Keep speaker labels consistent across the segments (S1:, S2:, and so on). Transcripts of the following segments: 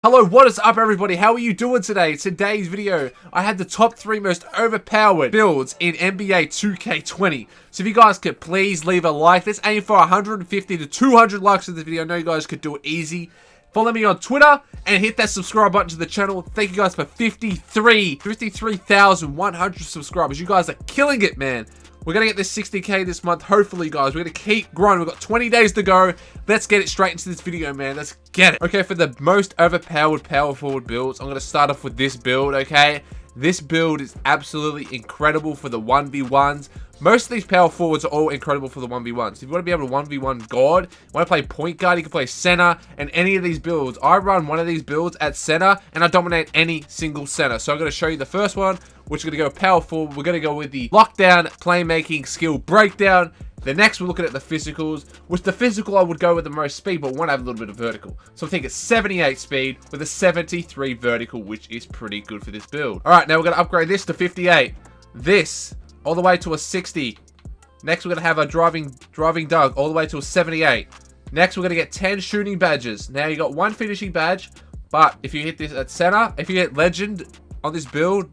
S1: Hello, what is up everybody? How are you doing today? Today's video, I had the top 3 most overpowered builds in NBA 2K20. So if you guys could please leave a like. Let's aim for 150 to 200 likes in this video. I know you guys could do it easy. Follow me on Twitter and hit that subscribe button to the channel. Thank you guys for 53,100 subscribers. You guys are killing it, man. We're going to get this 60k this month, hopefully, guys. We're going to keep growing. We've got 20 days to go. Let's get it straight into this video, man. Let's get it. Okay, for the most overpowered power forward builds, I'm going to start off with this build, okay? This build is absolutely incredible for the 1v1s. Most of these power forwards are all incredible for the 1v1s. If you want to be able to 1v1 guard, you want to play point guard, you can play center, and any of these builds. I run one of these builds at center, and I dominate any single center. So I'm going to show you the first one, which is going to go power forward. We're going to go with the lockdown playmaking skill breakdown. The next, we're looking at the physicals, which the physical I would go with the most speed, but want to have a little bit of vertical. So I think it's 78 speed with a 73 vertical, which is pretty good for this build. All right, now we're going to upgrade this to 58. This all the way to a 60. Next, we're going to have a driving dunk all the way to a 78. Next, we're going to get 10 shooting badges. Now, you got 1 finishing badge, but if you hit this at center, if you get legend on this build,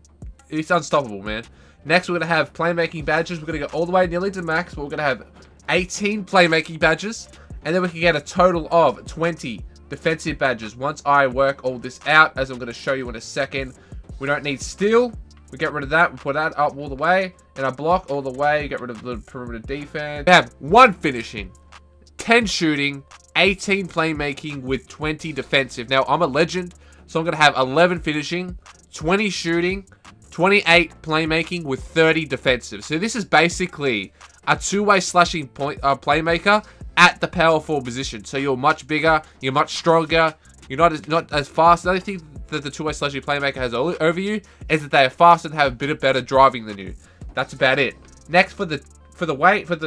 S1: it's unstoppable, man. Next, we're going to have playmaking badges. We're going to go all the way nearly to max, but we're going to have 18 playmaking badges. And then we can get a total of 20 defensive badges. Once I work all this out, as I'm going to show you in a second, we don't need steal. We get rid of that. We put that up all the way. And I block all the way. Get rid of the perimeter defense. We have 1 finishing, 10 shooting, 18 playmaking with 20 defensive. Now, I'm a legend, so I'm going to have 11 finishing, 20 shooting, 28 playmaking with 30 defensive. So this is basically a 2-way slashing point playmaker at the power forward position. So you're much bigger, you're much stronger, you're not as fast. The only thing that the 2-way slashing playmaker has over you is that they are faster and have a bit of better driving than you. That's about it. Next, for the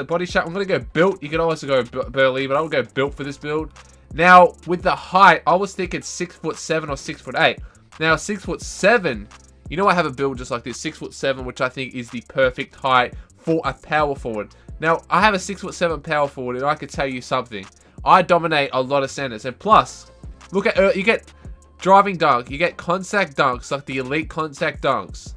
S1: body shape, I'm gonna go built. You can also go burly, but I will go built for this build. Now with the height, I was thinking 6'7" or 6'8". Now 6'7". You know, I have a build just like this, 6'7", which I think is the perfect height for a power forward. Now, I have a 6'7" power forward, and I can tell you something. I dominate a lot of centers, and plus, look at you get driving dunk, you get contact dunks, like the elite contact dunks,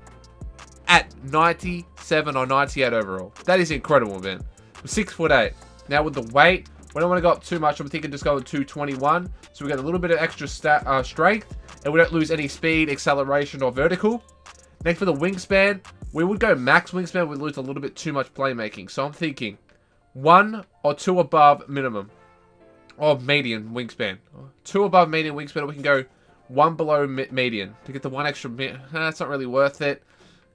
S1: at 97 or 98 overall. That is incredible, man. I'm 6'8". Now with the weight, we don't want to go up too much. I'm thinking just go with 221. So we got a little bit of extra strength, and we don't lose any speed, acceleration, or vertical. Next, for the wingspan, we would go max wingspan. We'd lose a little bit too much playmaking. So I'm thinking 1 or 2 above minimum, or median wingspan. 2 above median wingspan, or we can go 1 below median to get the 1 extra. That's not really worth it.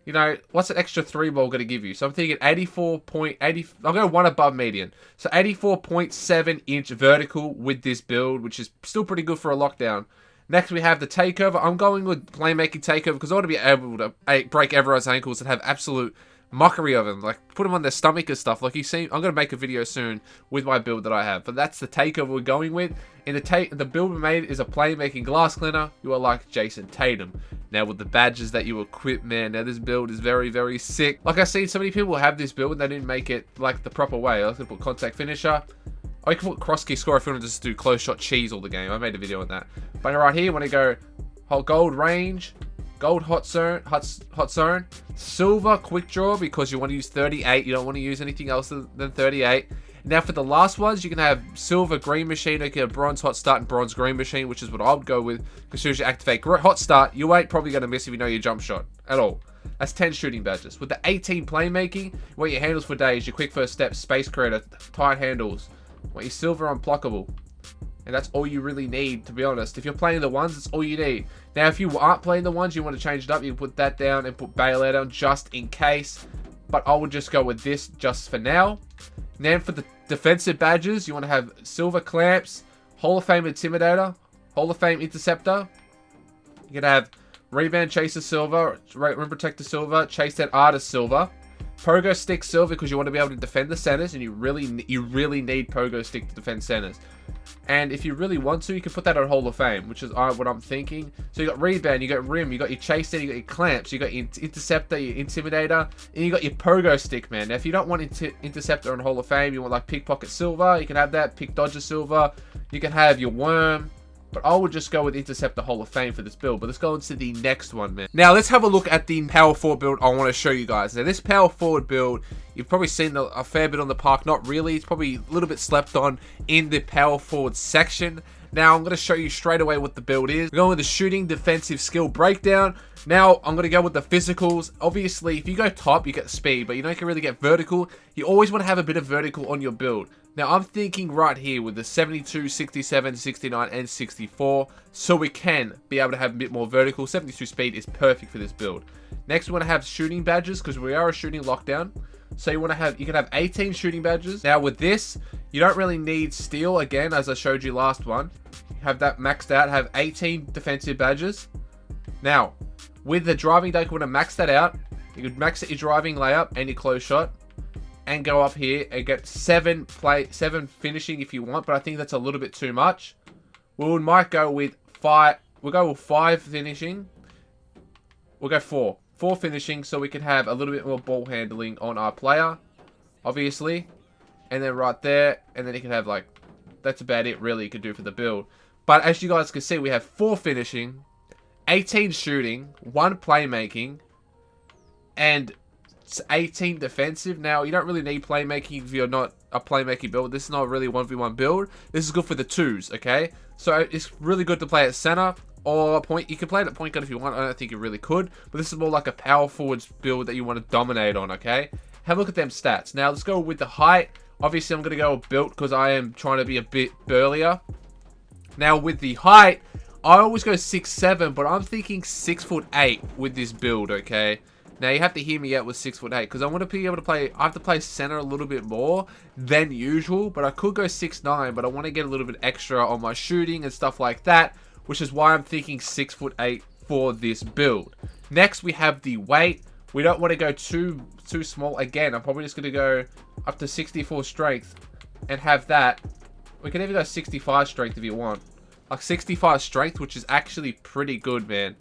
S1: You know, what's an extra 3 ball going to give you? So I'm thinking 84.80. I'll go 1 above median. So 84.7 inch vertical with this build, which is still pretty good for a lockdown. Next, we have the takeover. I'm going with playmaking takeover because I want to be able to break everyone's ankles and have absolute mockery of them. Like, put them on their stomach and stuff. Like, you see, I'm going to make a video soon with my build that I have. But that's the takeover we're going with. And the build we made is a playmaking glass cleaner. You are like Jason Tatum. Now, with the badges that you equip, man, now this build is very, very sick. Like, I've seen so many people have this build and they didn't make it, like, the proper way. I was going to put contact finisher. Or you can put cross key score if you want to just do close shot cheese all the game. I made a video on that. But right here, when I go gold range, gold hot zone, silver quick draw because you want to use 38. You don't want to use anything else than 38. Now for the last ones, you can have silver green machine, or you can have bronze hot start and bronze green machine, which is what I would go with. Because as soon as you activate hot start, you ain't probably going to miss if you know your jump shot at all. That's 10 shooting badges. With the 18 playmaking, you want your handles for days, your quick first step, space creator, tight handles. You want your silver unpluckable. And that's all you really need, to be honest. If you're playing the ones, that's all you need. Now, if you aren't playing the ones, you want to change it up, you can put that down and put bailout down just in case. But I would just go with this just for now. Then for the defensive badges, you want to have silver clamps, Hall of Fame intimidator, Hall of Fame interceptor. You can have rebound chaser silver, rim protector silver, chase that artist silver. Pogo stick silver because you want to be able to defend the centers, and you really need pogo stick to defend centers. And if you really want to, you can put that on Hall of Fame, which is what I'm thinking. So you got rebound, you got rim, you got your chaser, you got your clamps, you got your interceptor, your intimidator, and you got your pogo stick, man. Now, if you don't want interceptor on Hall of Fame, you want like pickpocket silver, you can have that. Pick dodger silver, you can have your worm, But I would just go with Interceptor Hall of Fame for this build. But let's go into the next one, man. Now, let's have a look at the Power Forward build I want to show you guys. Now, this Power Forward build, you've probably seen a fair bit on the park. Not really. It's probably a little bit slept on in the Power Forward section. Now, I'm going to show you straight away what the build is. We're going with the shooting defensive skill breakdown. Now, I'm going to go with the physicals. Obviously, if you go top, you get speed, but you don't really get vertical. You always want to have a bit of vertical on your build. Now, I'm thinking right here with the 72, 67, 69, and 64, so we can be able to have a bit more vertical. 72 speed is perfect for this build. Next, we want to have shooting badges, because we are a shooting lockdown. So you can have 18 shooting badges. Now, with this, you don't really need steel, again, as I showed you last one. Have that maxed out, have 18 defensive badges. Now, with the driving deck, we're going to max that out. You could max out your driving layup and your close shot. And go up here and get 7 finishing if you want, but I think that's a little bit too much. We might go with 5. We'll go with 5 finishing. We'll go 4. 4 finishing, so we can have a little bit more ball handling on our player, obviously. And then right there, and then you can have like, that's about it really you could do for the build. But as you guys can see, we have 4 finishing, 18 shooting, 1 playmaking, and 18 defensive. Now, you don't really need playmaking if you're not a playmaking build. This is not really a 1v1 build. This is good for the 2s, okay? So, it's really good to play at center or point. You can play it at point guard if you want. I don't think you really could. But this is more like a power forwards build that you want to dominate on, okay? Have a look at them stats. Now, let's go with the height. Obviously, I'm going to go with built because I am trying to be a bit burlier. Now, with the height, I always go 6'7", but I'm thinking 6'8" with this build, okay? Now, you have to hear me out with 6'8", because I want to be able to play, I have to play center a little bit more than usual, but I could go 6'9", but I want to get a little bit extra on my shooting and stuff like that, which is why I'm thinking 6'8" for this build. Next, we have the weight. We don't want to go too small. Again, I'm probably just going to go up to 64 strength and have that. We can even go 65 strength if you want. Like 65 strength, which is actually pretty good, man.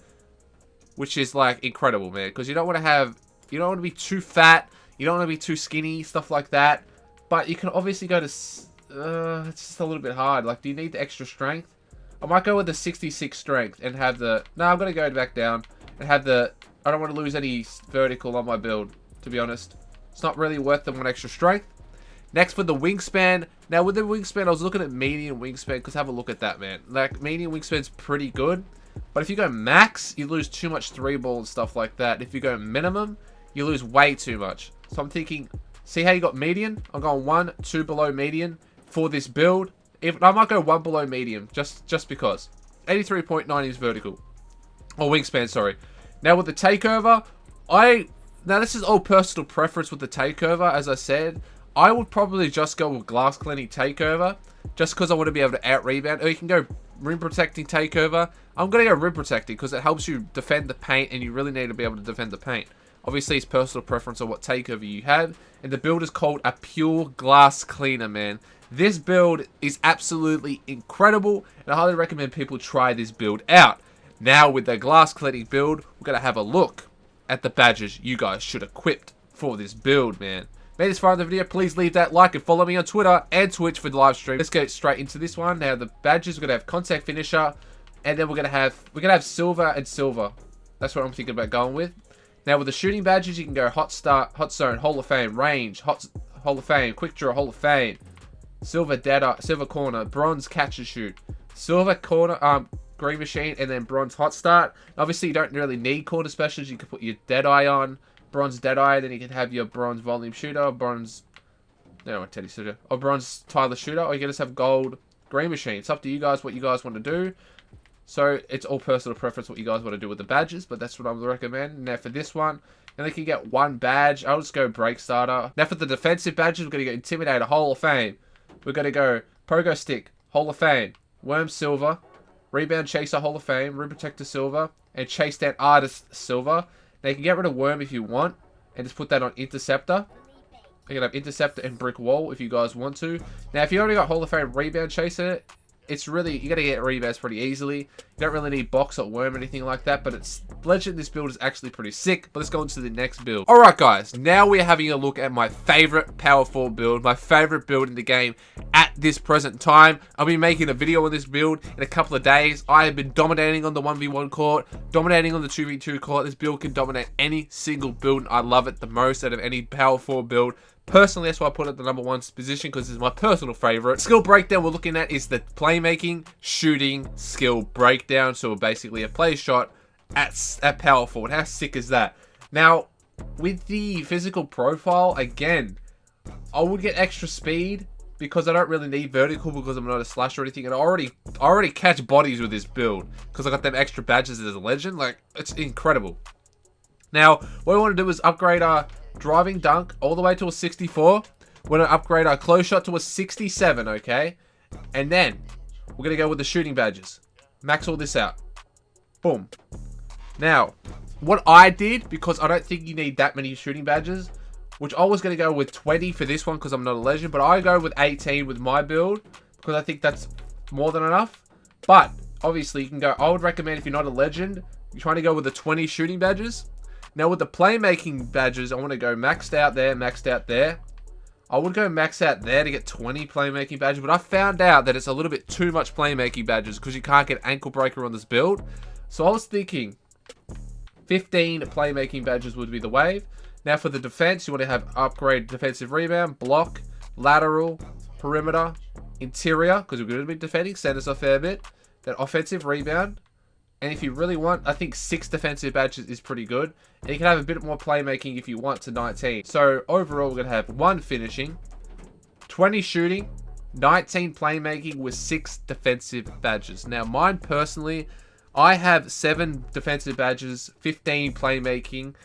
S1: Which is like incredible, man, because you don't want to be too fat, you don't want to be too skinny, stuff like that. But you can obviously go to it's just a little bit hard. Like, do you need the extra strength? I might go with the 66 strength and have the I'm gonna go back down and have the I don't want to lose any vertical on my build, to be honest. It's not really worth the 1 extra strength. Next, for the wingspan. Now, with the wingspan, I was looking at medium wingspan, because have a look at that, man. Like, medium wingspan's pretty good. But if you go max, you lose too much 3-ball and stuff like that. If you go minimum, you lose way too much. So I'm thinking, see how you got median? I'm going 1, 2 below median for this build. I might go 1 below medium, just because. 83.9 is vertical. Or wingspan, sorry. Now with the takeover, now this is all personal preference with the takeover, as I said. I would probably just go with glass cleaning takeover, just because I want to be able to out-rebound. Or you can go rim protecting takeover. I'm going to go rim protecting because it helps you defend the paint, and you really need to be able to defend the paint. Obviously, it's personal preference on what takeover you have. And the build is called a pure glass cleaner, man. This build is absolutely incredible, and I highly recommend people try this build out. Now, with the glass cleaning build, we're going to have a look at the badges you guys should equip for this build, man. Made this far in the video, please leave that like and follow me on Twitter and Twitch for the live stream. Let's get straight into this one. Now, the badges, we're going to have contact finisher, and then we're going to have silver and silver. That's what I'm thinking about going with. Now, with the shooting badges, you can go hot start, hot zone, Hall of Fame, range, hot Hall of Fame, quick draw, Hall of Fame, silver dead, silver corner, bronze catch and shoot, silver corner, green machine, and then bronze hot start. Obviously, you don't really need corner specials. You can put your dead eye on, bronze dead eye, then you can have your bronze volume shooter, bronze, no, Teddy shooter, or bronze Tyler shooter, or you can just have gold green machine. It's up to you guys what you guys want to do. So it's all personal preference what you guys want to do with the badges, but that's what I would recommend. Now for this one, and they can get 1 badge. I'll just go break starter. Now for the defensive badges, we're going to go Intimidator, Hall of Fame. We're going to go Pogo Stick, Hall of Fame, Worm Silver, Rebound Chaser, Hall of Fame, Rim Protector Silver, and Chase Down Artist Silver. Now you can get rid of Worm if you want, and just put that on Interceptor. You can have Interceptor and Brick Wall if you guys want to. Now if you already got Hall of Fame Rebound Chaser, it's really, you got to get rebounds pretty easily. You don't really need box or worm or anything like that, but it's legend. This build is actually pretty sick. But let's go into the next build. Alright guys, now we're having a look at my favorite power forward build, my favorite build in the game at this present time. I'll be making a video on this build in a couple of days. I have been dominating on the 1v1 court, dominating on the 2v2 court. This build can dominate any single build, and I love it the most out of any power forward build. Personally, that's why I put it at the #1 position, because it's my personal favorite. Skill breakdown we're looking at is the playmaking, shooting, skill breakdown. So basically a play shot at power forward. How sick is that? Now, with the physical profile, again, I would get extra speed because I don't really need vertical because I'm not a slasher or anything. And I already catch bodies with this build because I got them extra badges as a legend. Like, it's incredible. Now, what I want to do is upgrade our driving dunk all the way to a 64. We're going to upgrade our close shot to a 67, okay? And then we're going to go with the shooting badges. Max all this out. Boom. Now, what I did, because I don't think you need that many shooting badges, which I was going to go with 20 for this one because I'm not a legend, but I go with 18 with my build because I think that's more than enough. But obviously you can go, I would recommend if you're not a legend, you're trying to go with the 20 shooting badges. Now with the playmaking badges, I want to go maxed out there, maxed out there. I would go max out there to get 20 playmaking badges, but I found out that it's a little bit too much playmaking badges because you can't get ankle breaker on this build. So I was thinking 15 playmaking badges would be the wave. Now for the defense, you want to have upgrade defensive rebound, block, lateral, perimeter, interior, because we're going to be defending centers a fair bit. Then offensive rebound. And if you really want, I think 6 defensive badges is pretty good. And you can have a bit more playmaking if you want to 19. So overall, we're going to have 1 finishing, 20 shooting, 19 playmaking with 6 defensive badges. Now mine personally, I have 7 defensive badges, 15 playmaking,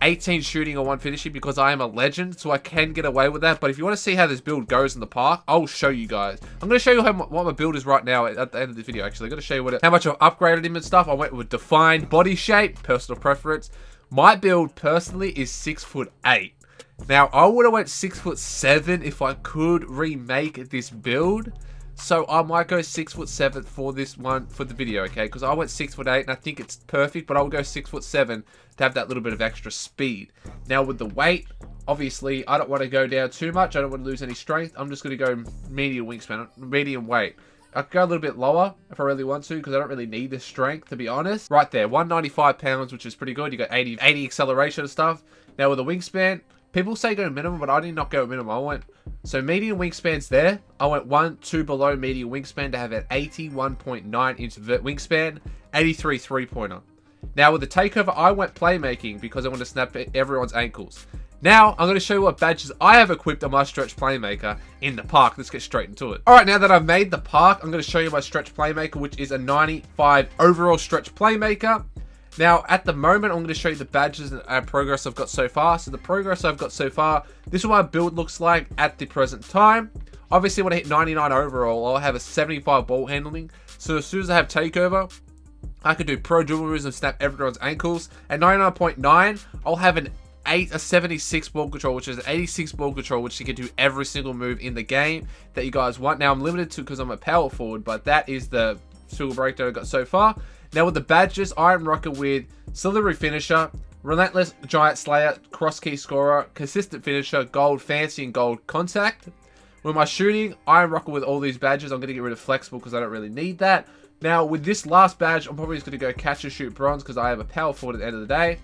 S1: 18 shooting or 1 finishing because I am a legend, so I can get away with that. But if you want to see how this build goes in the park, I'll show you guys. I'm going to show you what my build is right now at the end of this video, actually. I'm going to show you how much I've upgraded him and stuff. I went with defined body shape, personal preference. My build, personally, is 6'8". Now, I would have went 6'7" if I could remake this build. So I might go 6'7" for this one for the video, okay? Because I went 6'8" and I think it's perfect, but I will go 6'7" to have that little bit of extra speed. Now with the weight, obviously I don't want to go down too much. I don't want to lose any strength. I'm just going to go medium wingspan, medium weight. I could go a little bit lower if I really want to because I don't really need the strength, to be honest. Right there, 195 pounds, which is pretty good. You got 80 acceleration and stuff. Now with the wingspan, people say go minimum, but I did not go minimum. I went, so medium wingspan's there. I went 2 below medium wingspan to have an 81.9 inch wingspan, 83 3-pointer. Now with the takeover, I went playmaking because I want to snap everyone's ankles. Now I'm going to show you what badges I have equipped on my stretch playmaker in the park. Let's get straight into it. Alright, now that I've made the park, I'm going to show you my stretch playmaker, which is a 95 overall stretch playmaker. Now, at the moment, I'm going to show you the badges and progress I've got so far. So the progress I've got so far, this is what my build looks like at the present time. Obviously, when I hit 99 overall, I'll have a 75 ball handling. So as soon as I have takeover, I could do pro dribble moves and snap everyone's ankles. At 99.9, I'll have a 76 ball control, which is an 86 ball control, which you can do every single move in the game that you guys want. Now, I'm limited to because I'm a power forward, but that is the skill breakdown I've got so far. Now with the badges, I'm rocking with Celery Finisher, Relentless Giant Slayer, Cross Key Scorer, Consistent Finisher, Gold Fancy, and Gold Contact. With my shooting, I'm rocking with all these badges. I'm going to get rid of Flexible because I don't really need that. Now with this last badge, I'm probably just going to go Catch and Shoot Bronze because I have a power forward at the end of the day.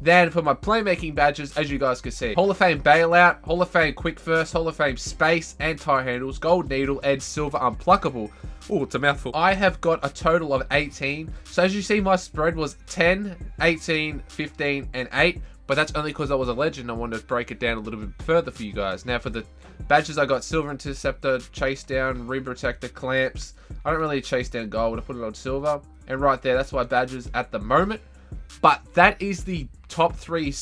S1: Then for my playmaking badges, as you guys can see, Hall of Fame Bailout, Hall of Fame Quick First, Hall of Fame Space and Tie Handles, Gold Needle, and Silver Unpluckable. Oh, it's a mouthful. I have got a total of 18. So as you see, my spread was 10, 18, 15, and 8. But that's only because I was a legend. I wanted to break it down a little bit further for you guys. Now for the badges, I got Silver Interceptor, Chase Down, Rim Protector, Clamps. I don't really chase down gold. I put it on silver. And right there, that's my badges at the moment. But that is the top 3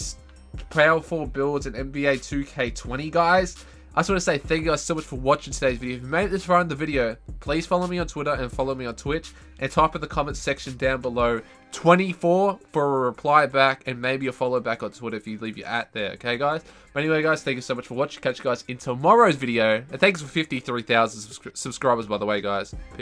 S1: powerful builds in NBA 2K20, guys. I just want to say thank you guys so much for watching today's video. If you made it this far in the video, please follow me on Twitter and follow me on Twitch. And type in the comments section down below 24 for a reply back and maybe a follow back on Twitter if you leave your @ there. Okay, guys? But anyway, guys, thank you so much for watching. Catch you guys in tomorrow's video. And thanks for 53,000 subscribers, by the way, guys. Peace.